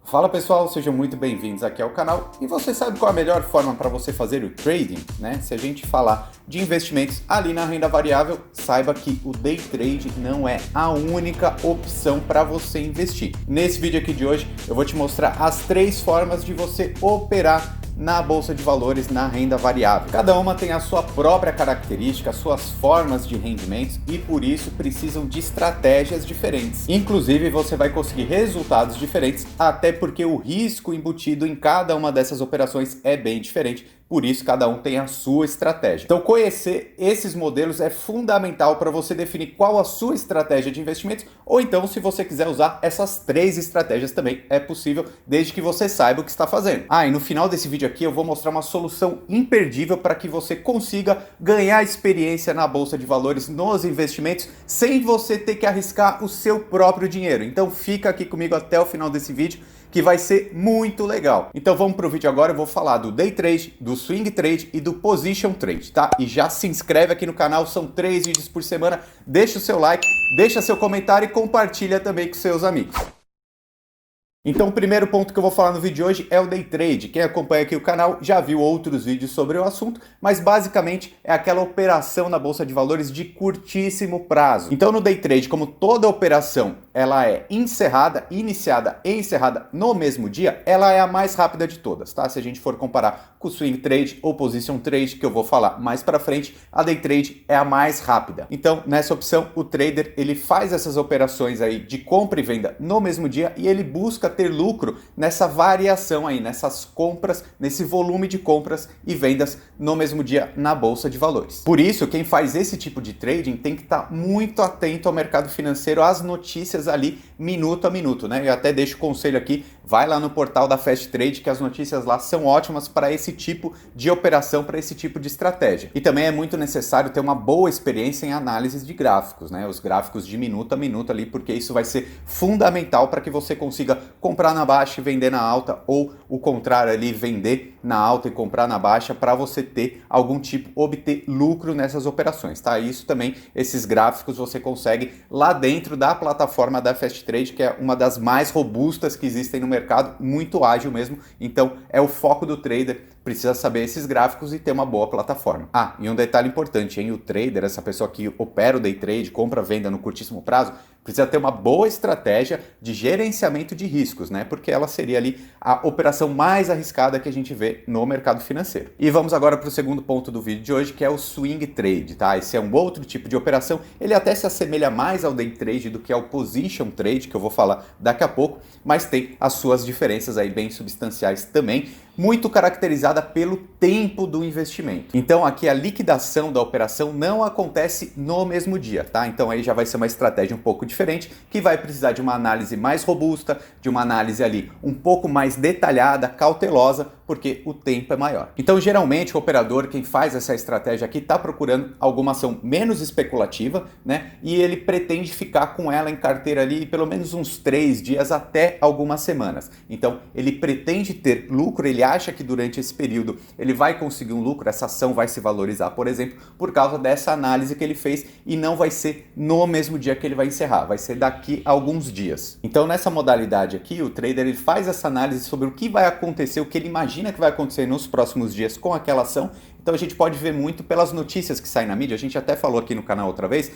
Fala pessoal, sejam muito bem-vindos aqui ao canal. E você sabe qual é a melhor forma para você fazer o trading, né? Se a gente falar de investimentos ali na renda variável, saiba que o day trade não é a única opção para você investir. Nesse vídeo aqui de hoje, eu vou te mostrar as 3 formas de você operar na bolsa de valores na renda variável. Cada uma tem a sua própria característica, as suas formas de rendimentos e por isso precisam de estratégias diferentes. Inclusive você vai conseguir resultados diferentes, até porque o risco embutido em cada uma dessas operações é bem diferente. Por isso, cada um tem a sua estratégia. Então, conhecer esses modelos é fundamental para você definir qual a sua estratégia de investimentos, ou então, se você quiser usar essas 3 estratégias também é possível, desde que você saiba o que está fazendo. E no final desse vídeo aqui eu vou mostrar uma solução imperdível para que você consiga ganhar experiência na bolsa de valores, nos investimentos, sem você ter que arriscar o seu próprio dinheiro. Então, fica aqui comigo até o final desse vídeo, que vai ser muito legal. Então vamos pro vídeo agora, eu vou falar do Day Trade, do Swing Trade e do Position Trade, tá? E já se inscreve aqui no canal, são 3 vídeos por semana, deixa o seu like, deixa seu comentário e compartilha também com seus amigos. Então o primeiro ponto que eu vou falar no vídeo de hoje é o Day Trade. Quem acompanha aqui o canal já viu outros vídeos sobre o assunto, mas basicamente é aquela operação na bolsa de valores de curtíssimo prazo. Então no Day Trade, como toda operação ela é iniciada e encerrada no mesmo dia, ela é a mais rápida de todas, tá? Se a gente for comparar com o Swing Trade ou Position Trade, que eu vou falar mais para frente, a Day Trade é a mais rápida. Então nessa opção o trader ele faz essas operações aí de compra e venda no mesmo dia e ele busca ter lucro nessa variação aí, nessas compras, nesse volume de compras e vendas no mesmo dia na bolsa de valores. Por isso, quem faz esse tipo de trading tem que estar muito atento ao mercado financeiro, às notícias ali minuto a minuto, né? Eu até deixo o conselho aqui, vai lá no portal da Fast Trade que as notícias lá são ótimas para esse tipo de operação, para esse tipo de estratégia. E também é muito necessário ter uma boa experiência em análises de gráficos, né? Os gráficos de minuto a minuto ali, porque isso vai ser fundamental para que você consiga comprar na baixa e vender na alta, ou o contrário ali, vender na alta e comprar na baixa, para você ter algum tipo, obter lucro nessas operações, tá? Isso também, esses gráficos você consegue lá dentro da plataforma da Fast Trade, que é uma das mais robustas que existem no mercado, muito ágil mesmo, então é o foco do trader, precisa saber esses gráficos e ter uma boa plataforma. E um detalhe importante, hein? O trader, essa pessoa que opera o day trade, compra, venda no curtíssimo prazo, precisa ter uma boa estratégia de gerenciamento de riscos, né? Porque ela seria ali a operação mais arriscada que a gente vê no mercado financeiro. E vamos agora para o segundo ponto do vídeo de hoje, que é o Swing Trade, tá? Esse é um outro tipo de operação, ele até se assemelha mais ao Day Trade do que ao Position Trade, que eu vou falar daqui a pouco, mas tem as suas diferenças aí bem substanciais também, muito caracterizada pelo tempo do investimento. Então aqui a liquidação da operação não acontece no mesmo dia, tá? Então aí já vai ser uma estratégia um pouco diferente, que vai precisar de uma análise mais robusta, de uma análise ali um pouco mais detalhada, cautelosa, porque o tempo é maior. Então geralmente o operador, quem faz essa estratégia aqui, está procurando alguma ação menos especulativa, né? E ele pretende ficar com ela em carteira ali pelo menos uns 3 dias até algumas semanas. Então ele pretende ter lucro, ele acha que durante esse período ele vai conseguir um lucro, essa ação vai se valorizar, por exemplo, por causa dessa análise que ele fez, e não vai ser no mesmo dia que ele vai encerrar, vai ser daqui a alguns dias. Então nessa modalidade aqui, o trader ele faz essa análise sobre o que vai acontecer, o que ele imagina que vai acontecer nos próximos dias com aquela ação. Então a gente pode ver muito pelas notícias que saem na mídia, a gente até falou aqui no canal outra vez,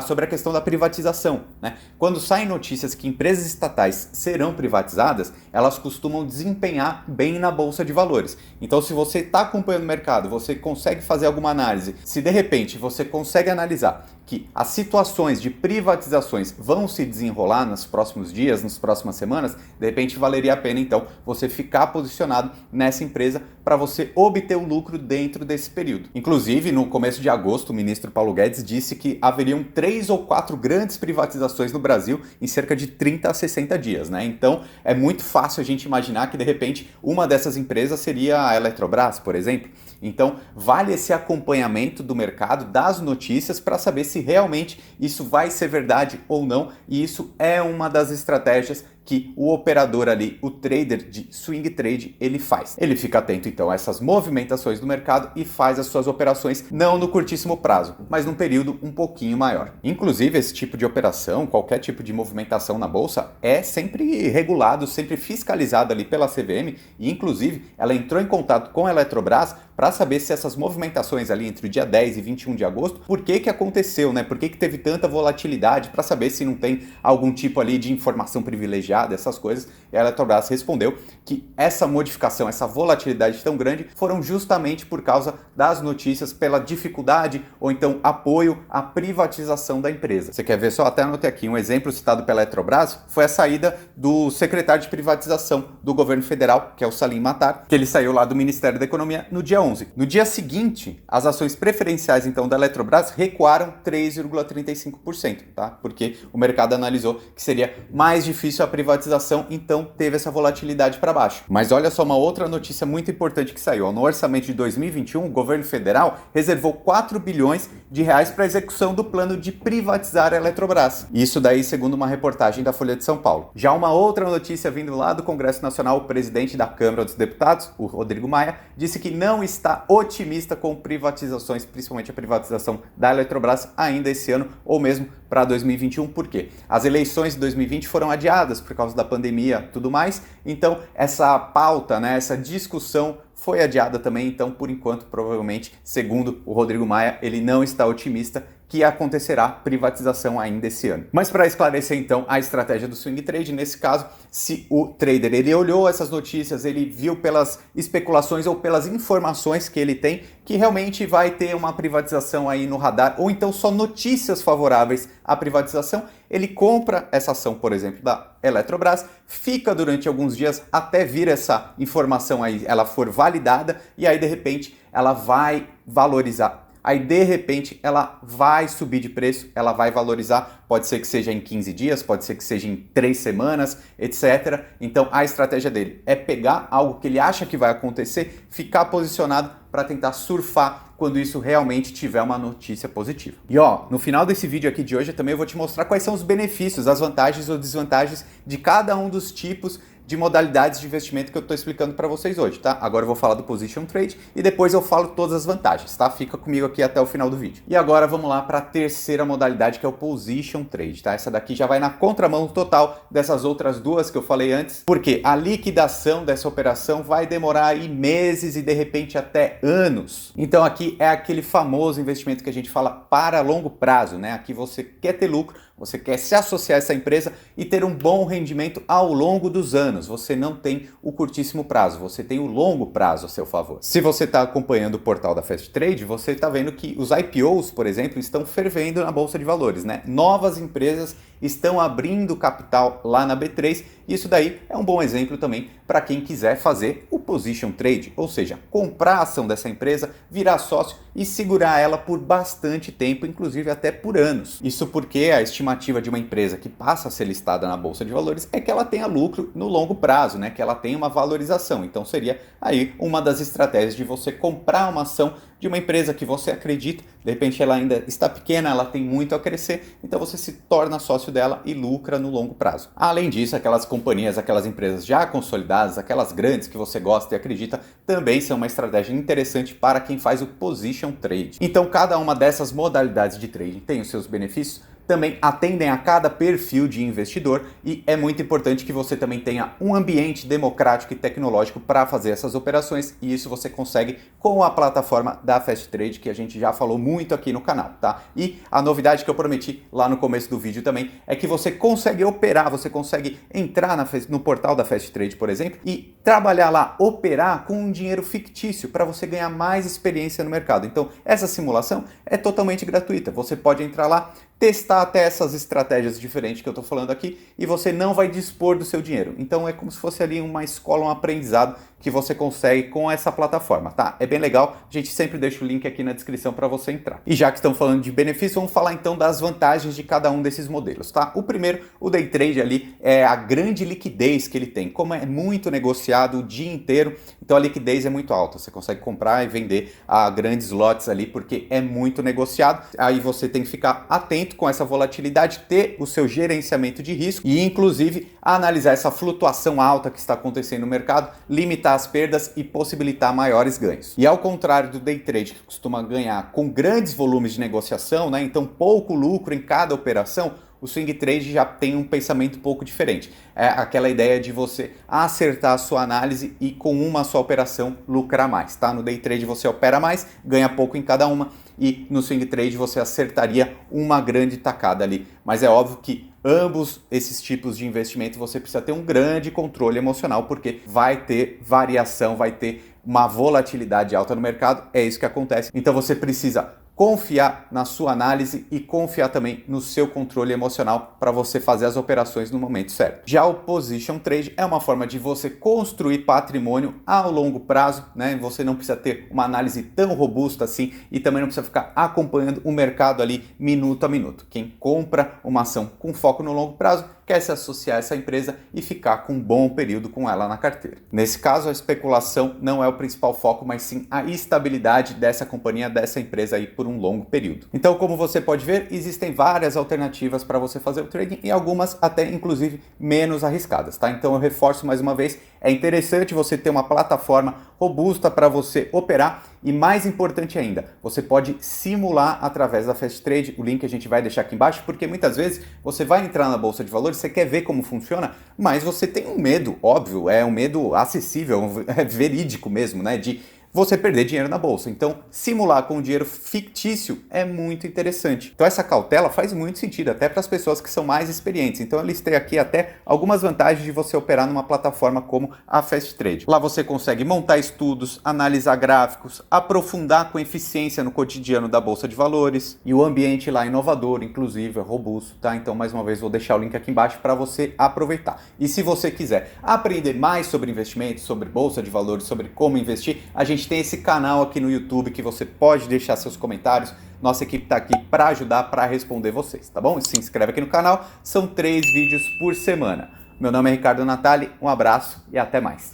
sobre a questão da privatização, né? Quando saem notícias que empresas estatais serão privatizadas, elas costumam desempenhar bem na bolsa de valores. Então se você está acompanhando o mercado, você consegue fazer alguma análise, se de repente você consegue analisar que as situações de privatizações vão se desenrolar nos próximos dias, nas próximas semanas, de repente valeria a pena então você ficar posicionado nessa empresa para você obter o lucro dentro desse período. Inclusive, no começo de agosto, o ministro Paulo Guedes disse que haveriam 3 ou 4 grandes privatizações no Brasil em cerca de 30 a 60 dias, né? Então, é muito fácil a gente imaginar que, de repente, uma dessas empresas seria a Eletrobras, por exemplo. Então, vale esse acompanhamento do mercado, das notícias, para saber se realmente isso vai ser verdade ou não, e isso é uma das estratégias que o operador ali, o trader de swing trade, ele faz. Ele fica atento então a essas movimentações do mercado e faz as suas operações não no curtíssimo prazo, mas num período um pouquinho maior. Inclusive, esse tipo de operação, qualquer tipo de movimentação na bolsa, é sempre regulado, sempre fiscalizado ali pela CVM e inclusive ela entrou em contato com a Eletrobras para saber se essas movimentações ali entre o dia 10 e 21 de agosto, por que aconteceu, né? Por que teve tanta volatilidade, para saber se não tem algum tipo ali de informação privilegiada, essas coisas. E a Eletrobras respondeu que essa modificação, essa volatilidade tão grande foram justamente por causa das notícias, pela dificuldade ou então apoio à privatização da empresa. Você quer ver só? Até anotei aqui um exemplo citado pela Eletrobras, foi a saída do secretário de privatização do governo federal, que é o Salim Matar, que ele saiu lá do Ministério da Economia no dia 11. No dia seguinte, as ações preferenciais então da Eletrobras recuaram 3,35%, tá? Porque o mercado analisou que seria mais difícil a privatização, então teve essa volatilidade para baixo. Mas olha só uma outra notícia muito importante que saiu. No orçamento de 2021, o governo federal reservou 4 bilhões de reais para a execução do plano de privatizar a Eletrobras. Isso daí segundo uma reportagem da Folha de São Paulo. Já uma outra notícia vindo lá do Congresso Nacional, o presidente da Câmara dos Deputados, o Rodrigo Maia, disse que não está otimista com privatizações, principalmente a privatização da Eletrobras ainda esse ano ou mesmo para 2021, por quê? As eleições de 2020 foram adiadas por causa da pandemia e tudo mais, então essa pauta, né, essa discussão foi adiada também, então por enquanto, provavelmente, segundo o Rodrigo Maia, ele não está otimista que acontecerá privatização ainda esse ano. Mas para esclarecer então a estratégia do swing trade, nesse caso, se o trader ele olhou essas notícias, ele viu pelas especulações ou pelas informações que ele tem que realmente vai ter uma privatização aí no radar, ou então só notícias favoráveis à privatização, ele compra essa ação, por exemplo, da Eletrobras, fica durante alguns dias até vir essa informação aí, ela for validada, e aí de repente ela vai valorizar. Aí, de repente, ela vai subir de preço, ela vai valorizar, pode ser que seja em 15 dias, pode ser que seja em 3 semanas, etc. Então, a estratégia dele é pegar algo que ele acha que vai acontecer, ficar posicionado para tentar surfar quando isso realmente tiver uma notícia positiva. E ó, no final desse vídeo aqui de hoje, eu também vou te mostrar quais são os benefícios, as vantagens ou desvantagens de cada um dos tipos de modalidades de investimento que eu estou explicando para vocês hoje, tá? Agora eu vou falar do Position Trade e depois eu falo todas as vantagens, tá? Fica comigo aqui até o final do vídeo. E agora vamos lá para a terceira modalidade, que é o Position Trade, tá? Essa daqui já vai na contramão total dessas outras duas que eu falei antes, porque a liquidação dessa operação vai demorar aí meses e de repente até anos. Então aqui é aquele famoso investimento que a gente fala para longo prazo, né? Aqui você quer ter lucro, você quer se associar a essa empresa e ter um bom rendimento ao longo dos anos. Você não tem o curtíssimo prazo, você tem o longo prazo a seu favor. Se você está acompanhando o portal da Fast Trade, você está vendo que os IPOs, por exemplo, estão fervendo na Bolsa de Valores, né? Novas empresas estão abrindo capital lá na B3 e isso daí é um bom exemplo também para quem quiser fazer o Position Trade, ou seja, comprar a ação dessa empresa, virar sócio e segurar ela por bastante tempo, inclusive até por anos. Isso porque a estimativa de uma empresa que passa a ser listada na Bolsa de Valores é que ela tenha lucro no longo prazo, né? Que ela tenha uma valorização. Então seria aí uma das estratégias de você comprar uma ação de uma empresa que você acredita, de repente ela ainda está pequena, ela tem muito a crescer, então você se torna sócio dela e lucra no longo prazo. Além disso, aquelas companhias, aquelas empresas já consolidadas, aquelas grandes que você gosta e acredita, também são uma estratégia interessante para quem faz o Position Trade. Então cada uma dessas modalidades de trading tem os seus benefícios, também atendem a cada perfil de investidor e é muito importante que você também tenha um ambiente democrático e tecnológico para fazer essas operações e isso você consegue com a plataforma da Fast Trade que a gente já falou muito aqui no canal, tá? E a novidade que eu prometi lá no começo do vídeo também é que você consegue operar, você consegue entrar no portal da Fast Trade, por exemplo, e trabalhar lá, operar com um dinheiro fictício para você ganhar mais experiência no mercado. Então, essa simulação é totalmente gratuita. Você pode entrar lá, testar até essas estratégias diferentes que eu estou falando aqui e você não vai dispor do seu dinheiro. Então é como se fosse ali uma escola, um aprendizado que você consegue com essa plataforma, tá? É bem legal, a gente sempre deixa o link aqui na descrição para você entrar. E já que estamos falando de benefícios, vamos falar então das vantagens de cada um desses modelos, tá? O primeiro, o Day Trade ali, é a grande liquidez que ele tem. Como é muito negociado o dia inteiro, então a liquidez é muito alta. Você consegue comprar e vender a grandes lotes ali porque é muito negociado. Aí você tem que ficar atento atento com essa volatilidade, ter o seu gerenciamento de risco e, inclusive, analisar essa flutuação alta que está acontecendo no mercado, limitar as perdas e possibilitar maiores ganhos. E ao contrário do day trade, que costuma ganhar com grandes volumes de negociação, né, então pouco lucro em cada operação, o swing trade já tem um pensamento um pouco diferente. É aquela ideia de você acertar a sua análise e com uma só operação lucrar mais, tá? No day trade você opera mais, ganha pouco em cada uma, e no swing trade você acertaria uma grande tacada ali. Mas é óbvio que ambos esses tipos de investimento você precisa ter um grande controle emocional, porque vai ter variação, vai ter uma volatilidade alta no mercado, é isso que acontece. Então você precisa confiar na sua análise e confiar também no seu controle emocional para você fazer as operações no momento certo. Já o position trade é uma forma de você construir patrimônio ao longo prazo, né? Você não precisa ter uma análise tão robusta assim e também não precisa ficar acompanhando o mercado ali minuto a minuto. Quem compra uma ação com foco no longo prazo quer se associar a essa empresa e ficar com um bom período com ela na carteira. Nesse caso, a especulação não é o principal foco, mas sim a estabilidade dessa companhia, dessa empresa aí por um longo período. Então, como você pode ver, existem várias alternativas para você fazer o trading e algumas até inclusive menos arriscadas, tá? Então eu reforço mais uma vez, é interessante você ter uma plataforma robusta para você operar e, mais importante ainda, você pode simular através da Fast Trade, o link a gente vai deixar aqui embaixo, porque muitas vezes você vai entrar na bolsa de valores, você quer ver como funciona, mas você tem um medo, óbvio, é um medo acessível, é verídico mesmo, né, de você perder dinheiro na bolsa. Então, simular com dinheiro fictício é muito interessante. Então, essa cautela faz muito sentido, até para as pessoas que são mais experientes. Então, eu listei aqui até algumas vantagens de você operar numa plataforma como a Fast Trade. Lá você consegue montar estudos, analisar gráficos, aprofundar com eficiência no cotidiano da bolsa de valores. E o ambiente lá é inovador, inclusive, é robusto, tá? Então, mais uma vez, vou deixar o link aqui embaixo para você aproveitar. E se você quiser aprender mais sobre investimentos, sobre bolsa de valores, sobre como investir, a gente tem esse canal aqui no YouTube que você pode deixar seus comentários. Nossa equipe está aqui para ajudar, para responder vocês, tá bom? Se inscreve aqui no canal, são 3 vídeos por semana. Meu nome é Ricardo Natali, um abraço e até mais.